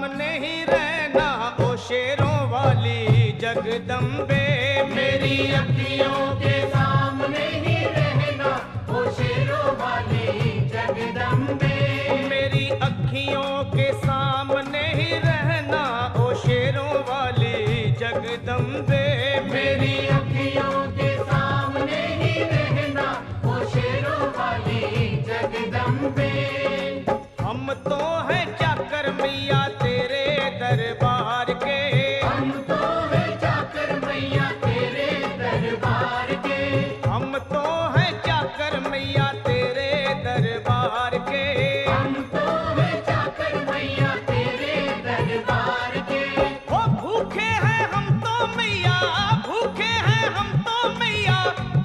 सामने ही रहना ओ शेरों वाली जगदम्बे। मेरी अखियों के सामने ही रहना ओ शेरों वाली जगदम्बे। मेरी अखियों के सामने ही रहना ओ शेरों वाली जगदम्बे। मेरी अखियों के सामने ही रहना ओ शेरों वाली जगदम्बे। हम तो हैं चाकर मैया तेरे दरबार के। हम तो हैं चाकर मैया तेरे दरबार के। हम तो हैं चाकर मैया तेरे दरबार के। हम तो हैं चाकर मैया तेरे दरबार के। ओ भूखे हैं हम तो मैया, भूखे हैं हम तो मैया,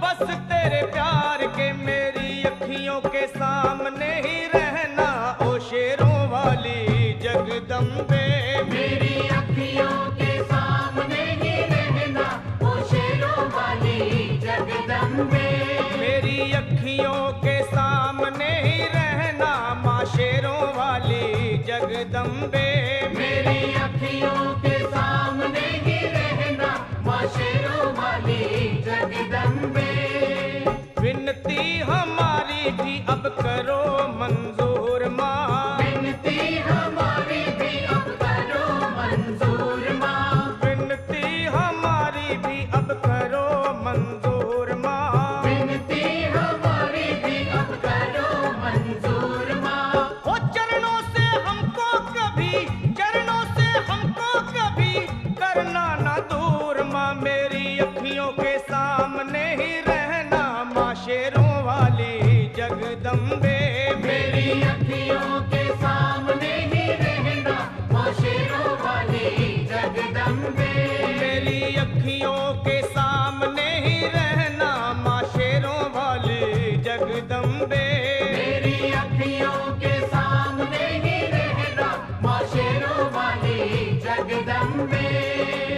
बस तेरे प्यार के। मेरी अखियों के सामने ही रहना ओ शेरों वाली जगदम्बे। मेरी अखियों के सामने ही रहना ओ शेरों वाली जगदम्बे। मेरी अखियों के सामने ही रहना माँ शेरों वाली जगदम्बे। मेरी अखियों के सामने ही रहना माँ शेरों वाली जगदम्बे। विनती हमारी भी अब करो मंजूर माँ। विनती हमारी भी अब करो मंजूर माँ। विनती हमारी भी अब करो मंजूर माँ। विनती हमारी भी अब करो मंजूर माँ। ओ चरणों से हमको कभी, चरणों से हमको कभी करना ना दूर माँ। मेरी अखियों के सामने ही रहना माँ शेरों वाली जगदम्बे। मेरी अखियों के सामने ही रहना माँ शेरों वाली जगदम्बे। मेरी अखियों के सामने ही रहना माँ शेरों वाली जगदम्बे। मेरी अखियों के सामने ही रहना माँ शेरों वाली जगदम्बे।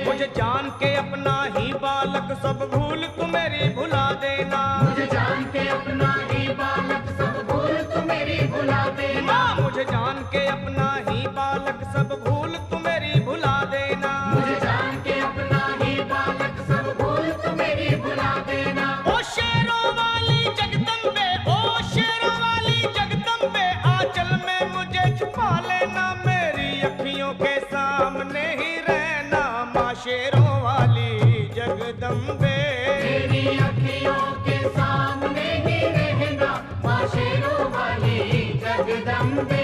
मुझे जान के अपना ही बालक सब भूल तू मेरी भुला देना। मुझे जान के अपना ही बालक सब भूल तू मेरी भुला देना। माँ मुझे जान के अपना ही बालक सब भूल तू मेरी भुला देना। मुझे जान के अपना ही बालक सब भूल तू मेरी भुला देना। ओ शेरों वाली जगदम्बे, ओ शेरों वाली जगदम्बे, आंचल में मुझे छुपा लेना। मेरी अखियों के सामने ही रहना माँ शेरों वाली जगदम्बे। मेरी अखियों के सामने ही रहना माँ शेरों वाली जगदम्बे।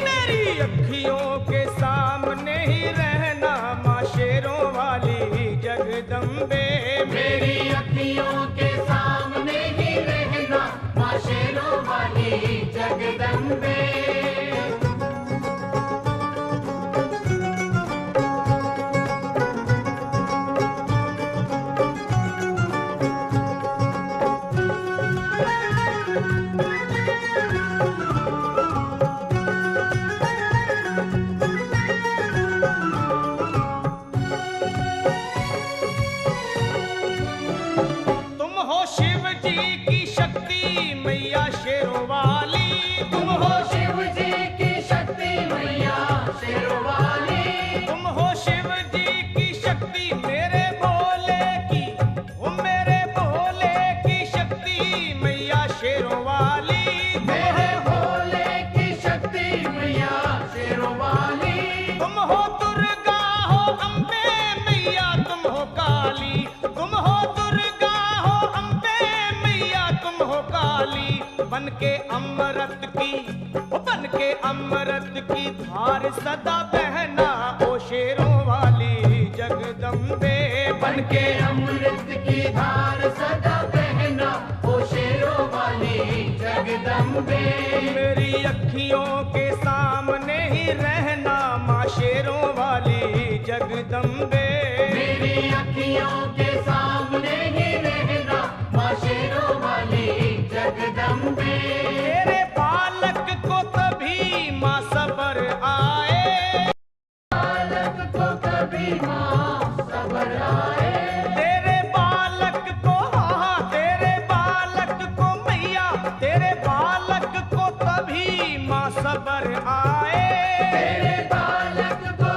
मेरी अखियों के सामने ही रहना माँ शेरों वाली जगदम्बे। मेरी अखियों के सामने ही रहना माँ शेरों वाली जगदम्बे। तुम हो शिव जी की शक्ति मैया शेरों वाली। तुम हो शिव जी की शक्ति मैया शेरों वाली। तुम हो शिव जी की शक्ति मेरे भोले की, ओ मेरे भोले की शक्ति मैया शेरों वाली। मेरे भोले की शक्ति मैया शेरों वाली। तुम हो दुर्गा हो अम्बे मैया तुम हो काली। तुम हो दुर्गा हो अम्बे मैया तुम हो काली। बन के अमृत की, ओ बन के अमृत की धार सदा बहना ओ शेरों वाली जगदम्बे। बन के अमृत की धार सदा बहना ओ शेरों वाली जगदम्बे। मेरी अखियों के सामने ही रहना माँ शेरों वाली जगदम्बे। मेरी अखियों के सामने ही रहना माँ शेरों वाली जगदम्बे। तेरे बालक को तभी माँ सबर आए। बालक को कभी माँ सबर आए। तेरे बालक को, हाँ तेरे बालक को मैया, तेरे बालक को तभी माँ सबर आए। तेरे बालक को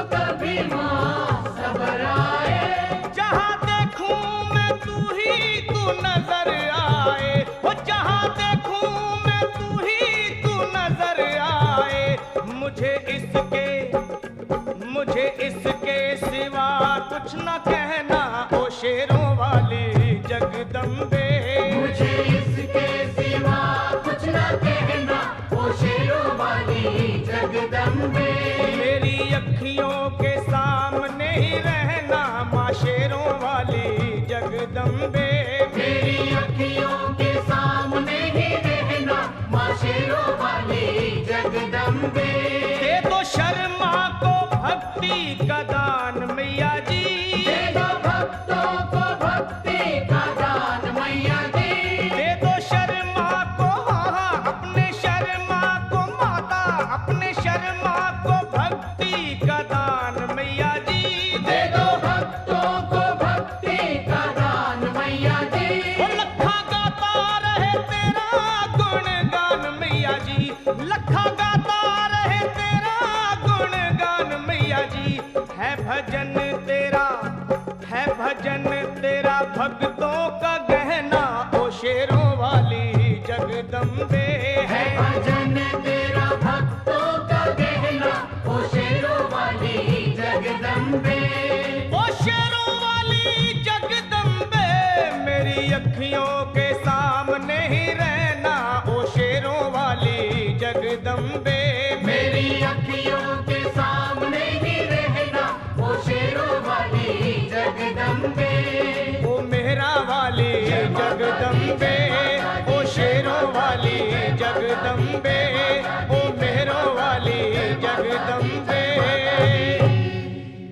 जगदम्बे। मेरी अखियों के सामने ही रहना माँ शेरों वाली जगदम्बे। मेरी अखियों के सामने ही रहना माँ शेरों वाली जगदम्बे। दे दो शर्मा को भक्ति का दान मैया जी। दे दो भक्तों को भक्ति का दान मैया जी। दे दो शर्मा को हाँ अपने शर्मा को माता अपने शर्मा को भक्ति का दान मैया जी। दे दो भक्तों को भक्ति का दान मैया जी। वो लखा गाता रहे तेरा गुणगान मैया जी। लखा गाता रहे तेरा गुणगान मैया जी। है भजन तेरा भक्तों का गहना ओ शेरों वाली जगदम्बे। है भजन तेरा भक्तों का गहना ओ शेरों वाली जगदम्बे। ओ शेरों वाली जगदम्बे मेरी अखियों के सामने ही रहना ओ शेरों वाली जगदम्बे। मेरी अखियों के सामने ही रहना ओ शेरों वाली जगदम्बे। ओ मेहरा वाली जगदम्बे ओ शेरों वाली जगदम्बे।